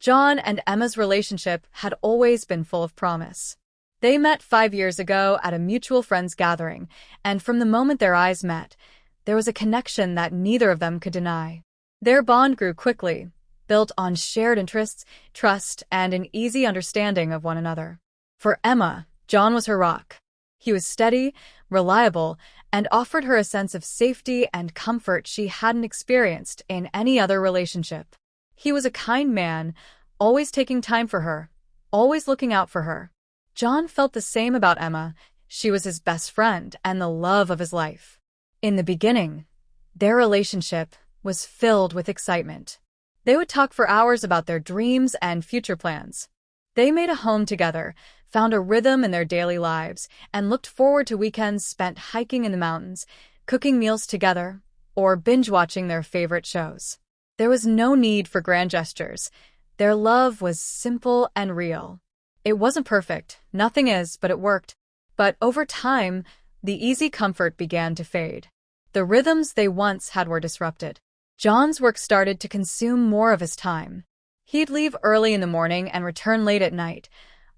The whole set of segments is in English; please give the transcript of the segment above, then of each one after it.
John and Emma's relationship had always been full of promise. They met 5 years ago at a mutual friends gathering, and from the moment their eyes met, there was a connection that neither of them could deny. Their bond grew quickly, built on shared interests, trust, and an easy understanding of one another. For Emma, John was her rock. He was steady, reliable, and offered her a sense of safety and comfort she hadn't experienced in any other relationship. He was a kind man, always taking time for her, always looking out for her. John felt the same about Emma. She was his best friend and the love of his life. In the beginning, their relationship was filled with excitement. They would talk for hours about their dreams and future plans. They made a home together, found a rhythm in their daily lives, and looked forward to weekends spent hiking in the mountains, cooking meals together, or binge-watching their favorite shows. There was no need for grand gestures. Their love was simple and real. It wasn't perfect, nothing is, but it worked. But over time, the easy comfort began to fade. The rhythms they once had were disrupted. John's work started to consume more of his time. He'd leave early in the morning and return late at night,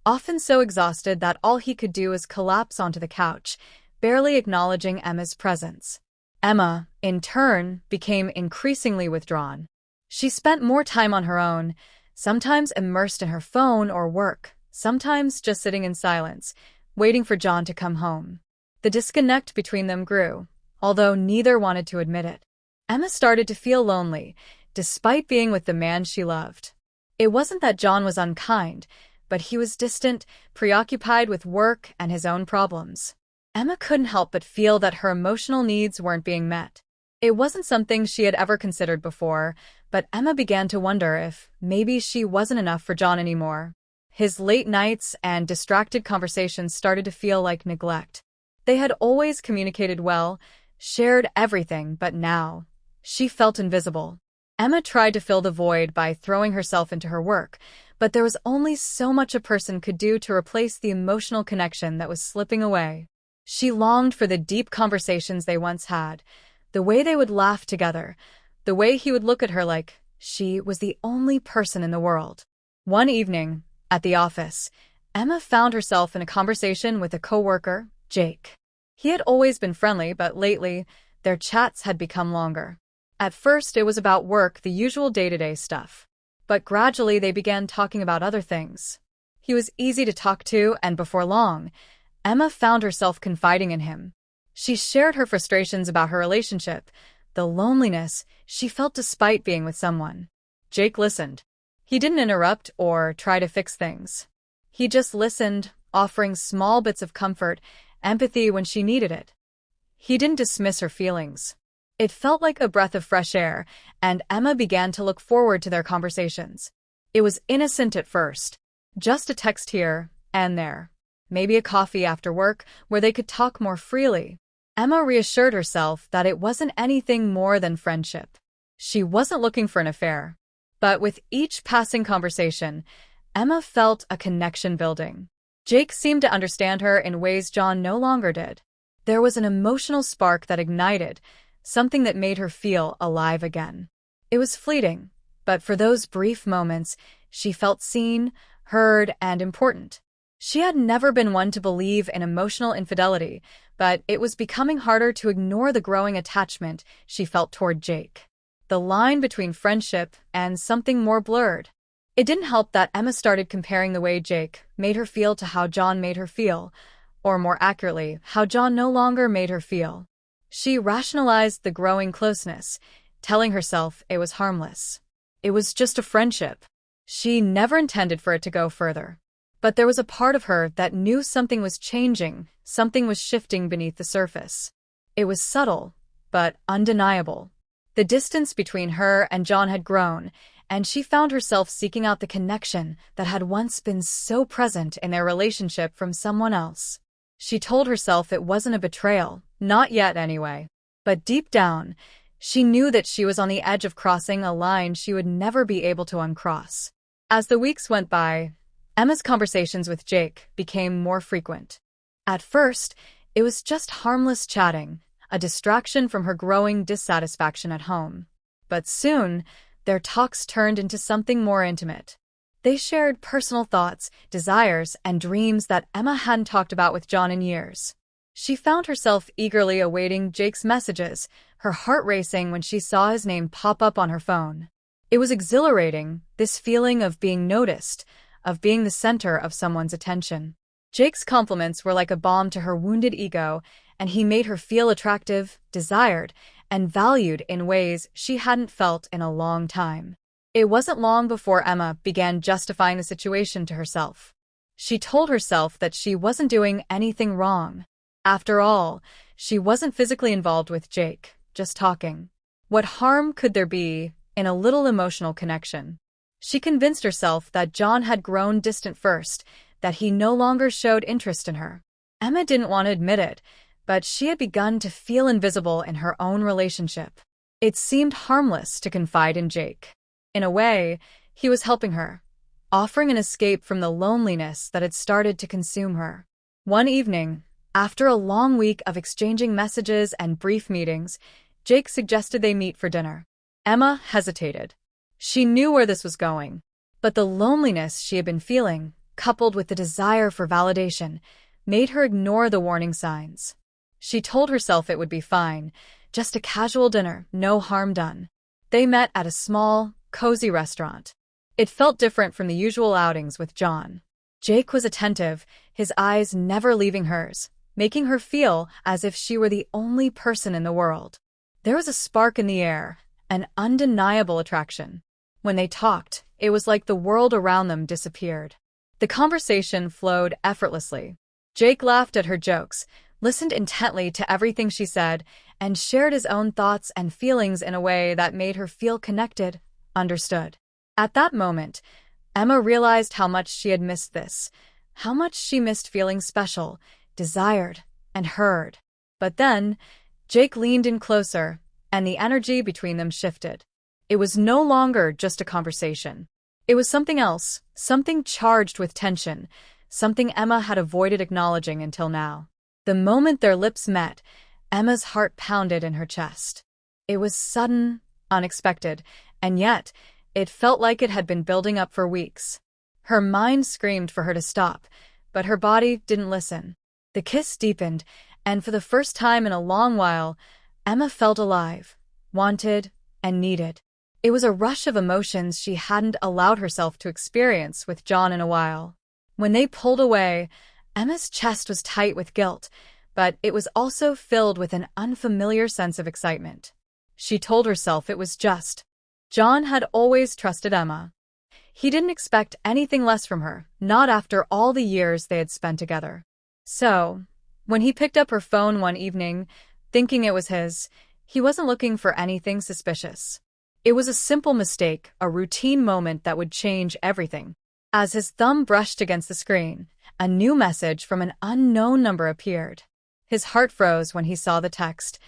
often so exhausted that all he could do was collapse onto the couch, barely acknowledging Emma's presence. Emma, in turn, became increasingly withdrawn. She spent more time on her own, sometimes immersed in her phone or work, sometimes just sitting in silence, waiting for John to come home. The disconnect between them grew, although neither wanted to admit it. Emma started to feel lonely, despite being with the man she loved. It wasn't that John was unkind, but he was distant, preoccupied with work and his own problems. Emma couldn't help but feel that her emotional needs weren't being met. It wasn't something she had ever considered before, but Emma began to wonder if maybe she wasn't enough for John anymore. His late nights and distracted conversations started to feel like neglect. They had always communicated well, shared everything, but now she felt invisible. Emma tried to fill the void by throwing herself into her work, but there was only so much a person could do to replace the emotional connection that was slipping away. She longed for the deep conversations they once had, the way they would laugh together, the way he would look at her like she was the only person in the world. One evening, at the office, Emma found herself in a conversation with a coworker, Jake. He had always been friendly, but lately, their chats had become longer. At first, it was about work, the usual day-to-day stuff. But gradually, they began talking about other things. He was easy to talk to, and before long, Emma found herself confiding in him. She shared her frustrations about her relationship, the loneliness she felt despite being with someone. Jake listened. He didn't interrupt or try to fix things. He just listened, offering small bits of comfort, empathy when she needed it. He didn't dismiss her feelings. It felt like a breath of fresh air, and Emma began to look forward to their conversations. It was innocent at first. Just a text here and there. Maybe a coffee after work where they could talk more freely. Emma reassured herself that it wasn't anything more than friendship. She wasn't looking for an affair. But with each passing conversation, Emma felt a connection building. Jake seemed to understand her in ways John no longer did. There was an emotional spark that ignited, something that made her feel alive again. It was fleeting, but for those brief moments, she felt seen, heard, and important. She had never been one to believe in emotional infidelity, but it was becoming harder to ignore the growing attachment she felt toward Jake. The line between friendship and something more blurred. It didn't help that Emma started comparing the way Jake made her feel to how John made her feel, or more accurately, how John no longer made her feel. She rationalized the growing closeness, telling herself it was harmless. It was just a friendship. She never intended for it to go further. But there was a part of her that knew something was changing, something was shifting beneath the surface. It was subtle, but undeniable. The distance between her and John had grown, and she found herself seeking out the connection that had once been so present in their relationship from someone else. She told herself it wasn't a betrayal, not yet anyway. But deep down, she knew that she was on the edge of crossing a line she would never be able to uncross. As the weeks went by, Emma's conversations with Jake became more frequent. At first, it was just harmless chatting, a distraction from her growing dissatisfaction at home. But soon, their talks turned into something more intimate. They shared personal thoughts, desires, and dreams that Emma hadn't talked about with John in years. She found herself eagerly awaiting Jake's messages, her heart racing when she saw his name pop up on her phone. It was exhilarating, this feeling of being noticed, of being the center of someone's attention. Jake's compliments were like a balm to her wounded ego, and he made her feel attractive, desired, and valued in ways she hadn't felt in a long time. It wasn't long before Emma began justifying the situation to herself. She told herself that she wasn't doing anything wrong. After all, she wasn't physically involved with Jake, just talking. What harm could there be in a little emotional connection? She convinced herself that John had grown distant first, that he no longer showed interest in her. Emma didn't want to admit it, but she had begun to feel invisible in her own relationship. It seemed harmless to confide in Jake. In a way, he was helping her, offering an escape from the loneliness that had started to consume her. One evening, after a long week of exchanging messages and brief meetings, Jake suggested they meet for dinner. Emma hesitated. She knew where this was going, but the loneliness she had been feeling, coupled with the desire for validation, made her ignore the warning signs. She told herself it would be fine, just a casual dinner, no harm done. They met at a small, cozy restaurant. It felt different from the usual outings with John. Jake was attentive, his eyes never leaving hers, making her feel as if she were the only person in the world. There was a spark in the air, an undeniable attraction. When they talked, it was like the world around them disappeared. The conversation flowed effortlessly. Jake laughed at her jokes, listened intently to everything she said, and shared his own thoughts and feelings in a way that made her feel connected, understood. At that moment, Emma realized how much she had missed this, how much she missed feeling special, desired, and heard. But then, Jake leaned in closer, and the energy between them shifted. It was no longer just a conversation. It was something else, something charged with tension, something Emma had avoided acknowledging until now. The moment their lips met, Emma's heart pounded in her chest. It was sudden, unexpected, and yet, it felt like it had been building up for weeks. Her mind screamed for her to stop, but her body didn't listen. The kiss deepened, and for the first time in a long while, Emma felt alive, wanted, and needed. It was a rush of emotions she hadn't allowed herself to experience with John in a while. When they pulled away, Emma's chest was tight with guilt, but it was also filled with an unfamiliar sense of excitement. She told herself it was just. John had always trusted Emma. He didn't expect anything less from her, not after all the years they had spent together. So, when he picked up her phone one evening, thinking it was his, he wasn't looking for anything suspicious. It was a simple mistake, a routine moment that would change everything. As his thumb brushed against the screen, a new message from an unknown number appeared. His heart froze when he saw the text,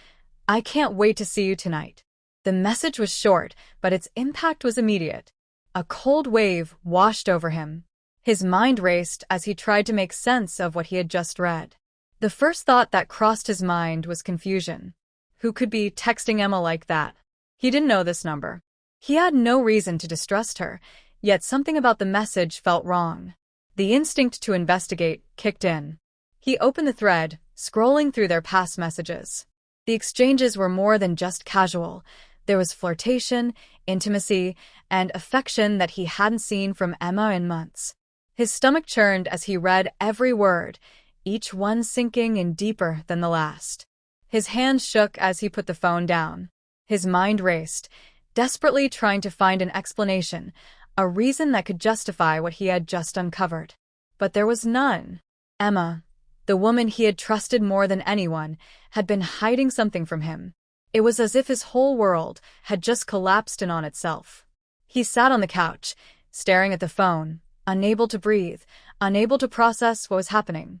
"I can't wait to see you tonight." The message was short, but its impact was immediate. A cold wave washed over him. His mind raced as he tried to make sense of what he had just read. The first thought that crossed his mind was confusion. Who could be texting Emma like that? He didn't know this number. He had no reason to distrust her, yet something about the message felt wrong. The instinct to investigate kicked in. He opened the thread, scrolling through their past messages. The exchanges were more than just casual. There was flirtation, intimacy, and affection that he hadn't seen from Emma in months. His stomach churned as he read every word, each one sinking in deeper than the last. His hands shook as he put the phone down. His mind raced, desperately trying to find an explanation, a reason that could justify what he had just uncovered. But there was none. Emma, the woman he had trusted more than anyone, had been hiding something from him. It was as if his whole world had just collapsed in on itself. He sat on the couch, staring at the phone, unable to breathe, unable to process what was happening.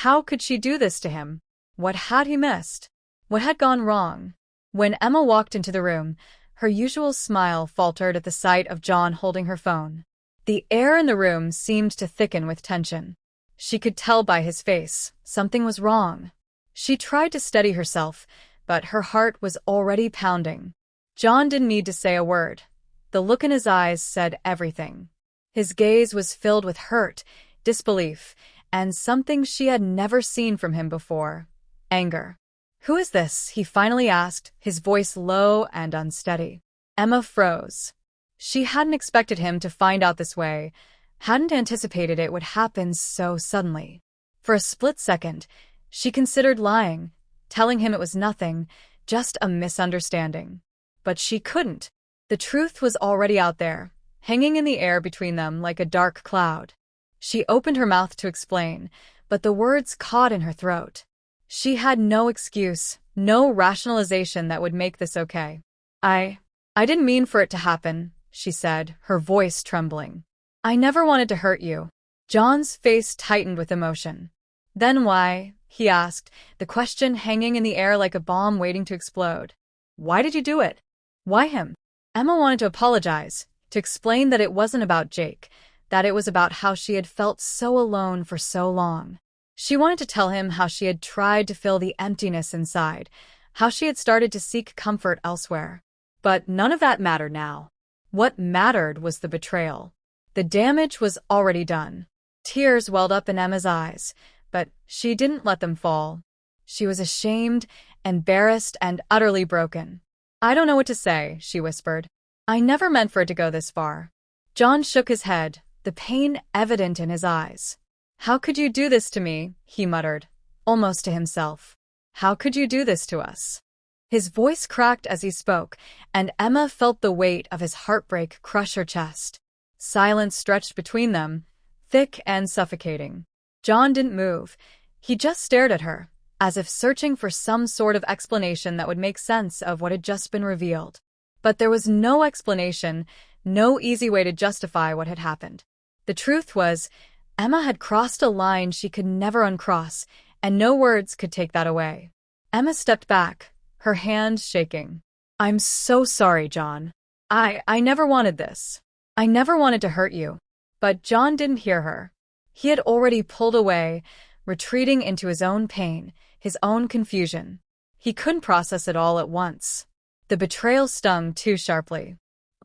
How could she do this to him? What had he missed? What had gone wrong? When Emma walked into the room, her usual smile faltered at the sight of John holding her phone. The air in the room seemed to thicken with tension. She could tell by his face, something was wrong. She tried to steady herself, but her heart was already pounding. John didn't need to say a word. The look in his eyes said everything. His gaze was filled with hurt, disbelief, and something she had never seen from him before: anger. "Who is this?" he finally asked, his voice low and unsteady. Emma froze. She hadn't expected him to find out this way, hadn't anticipated it would happen so suddenly. For a split second, she considered lying, telling him it was nothing, just a misunderstanding. But she couldn't. The truth was already out there, hanging in the air between them like a dark cloud. She opened her mouth to explain, but the words caught in her throat. She had no excuse, no rationalization that would make this okay. I didn't mean for it to happen," she said, her voice trembling. "I never wanted to hurt you." John's face tightened with emotion. "Then why?" he asked, the question hanging in the air like a bomb waiting to explode. "Why did you do it? Why him?" Emma wanted to apologize, to explain that it wasn't about Jake, that it was about how she had felt so alone for so long. She wanted to tell him how she had tried to fill the emptiness inside, how she had started to seek comfort elsewhere. But none of that mattered now. What mattered was the betrayal. The damage was already done. Tears welled up in Emma's eyes, but she didn't let them fall. She was ashamed, embarrassed, and utterly broken. "I don't know what to say," she whispered. "I never meant for it to go this far." John shook his head, the pain evident in his eyes. "How could you do this to me?" he muttered, almost to himself. "How could you do this to us?" His voice cracked as he spoke, and Emma felt the weight of his heartbreak crush her chest. Silence stretched between them, thick and suffocating. John didn't move. He just stared at her, as if searching for some sort of explanation that would make sense of what had just been revealed. But there was no explanation, no easy way to justify what had happened. The truth was, Emma had crossed a line she could never uncross, and no words could take that away. Emma stepped back, her hand shaking. "I'm so sorry, John. I never wanted this. I never wanted to hurt you." But John didn't hear her. He had already pulled away, retreating into his own pain, his own confusion. He couldn't process it all at once. The betrayal stung too sharply.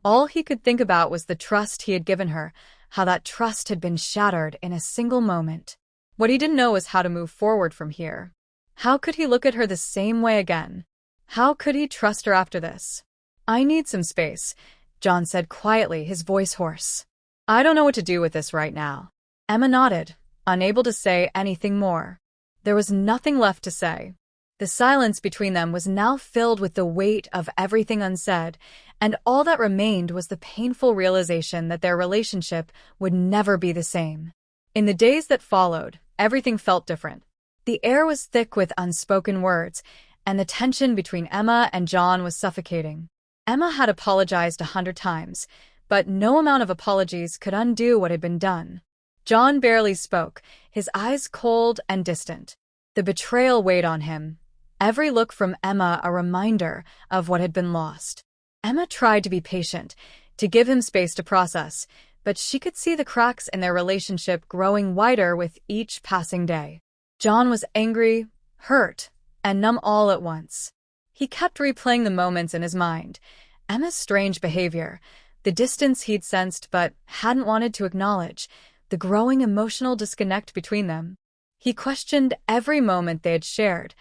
All he could think about was the trust he had given her, how that trust had been shattered in a single moment. What he didn't know was how to move forward from here. How could he look at her the same way again? How could he trust her after this? "I need some space," John said quietly, his voice hoarse. "I don't know what to do with this right now." Emma nodded, unable to say anything more. There was nothing left to say. The silence between them was now filled with the weight of everything unsaid, and all that remained was the painful realization that their relationship would never be the same. In the days that followed, everything felt different. The air was thick with unspoken words, and the tension between Emma and John was suffocating. Emma had apologized 100 times, but no amount of apologies could undo what had been done. John barely spoke, his eyes cold and distant. The betrayal weighed on him, every look from Emma a reminder of what had been lost. Emma tried to be patient, to give him space to process, but she could see the cracks in their relationship growing wider with each passing day. John was angry, hurt, and numb all at once. He kept replaying the moments in his mind, Emma's strange behavior, the distance he'd sensed but hadn't wanted to acknowledge, the growing emotional disconnect between them. He questioned every moment they had shared,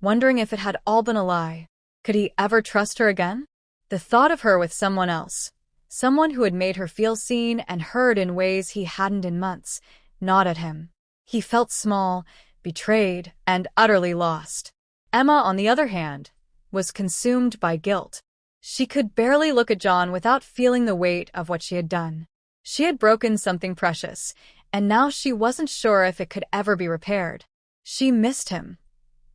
wondering if it had all been a lie. Could he ever trust her again? The thought of her with someone else, someone who had made her feel seen and heard in ways he hadn't in months, gnawed at him. He felt small, betrayed, and utterly lost. Emma, on the other hand, was consumed by guilt. She could barely look at John without feeling the weight of what she had done. She had broken something precious, and now she wasn't sure if it could ever be repaired. She missed him,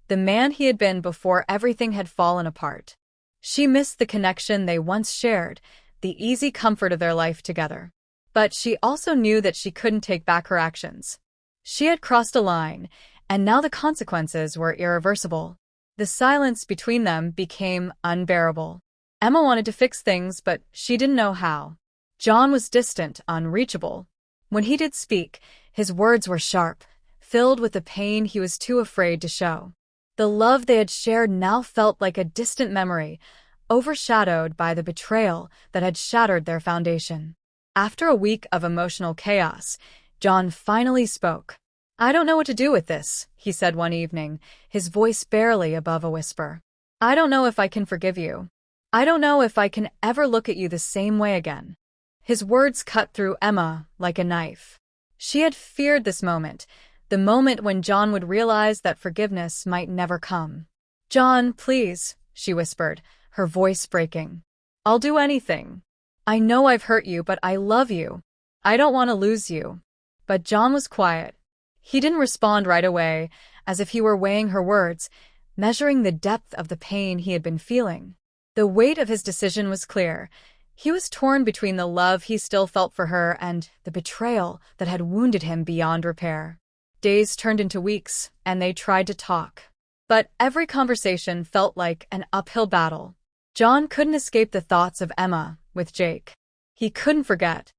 the man he had been before everything had fallen apart. She missed the connection they once shared, the easy comfort of their life together. But she also knew that she couldn't take back her actions. She had crossed a line, and now the consequences were irreversible. The silence between them became unbearable. Emma wanted to fix things, but she didn't know how. John was distant, unreachable. When he did speak, his words were sharp, filled with the pain he was too afraid to show. The love they had shared now felt like a distant memory, overshadowed by the betrayal that had shattered their foundation. After a week of emotional chaos, John finally spoke. "I don't know what to do with this," he said one evening, his voice barely above a whisper. "I don't know if I can forgive you. I don't know if I can ever look at you the same way again." His words cut through Emma like a knife. She had feared this moment, the moment when John would realize that forgiveness might never come. "John, please," she whispered, her voice breaking. "I'll do anything. I know I've hurt you, but I love you. I don't want to lose you." But John was quiet. He didn't respond right away, as if he were weighing her words, measuring the depth of the pain he had been feeling. The weight of his decision was clear. He was torn between the love he still felt for her and the betrayal that had wounded him beyond repair. Days turned into weeks, and they tried to talk. But every conversation felt like an uphill battle. John couldn't escape the thoughts of Emma with Jake. He couldn't forget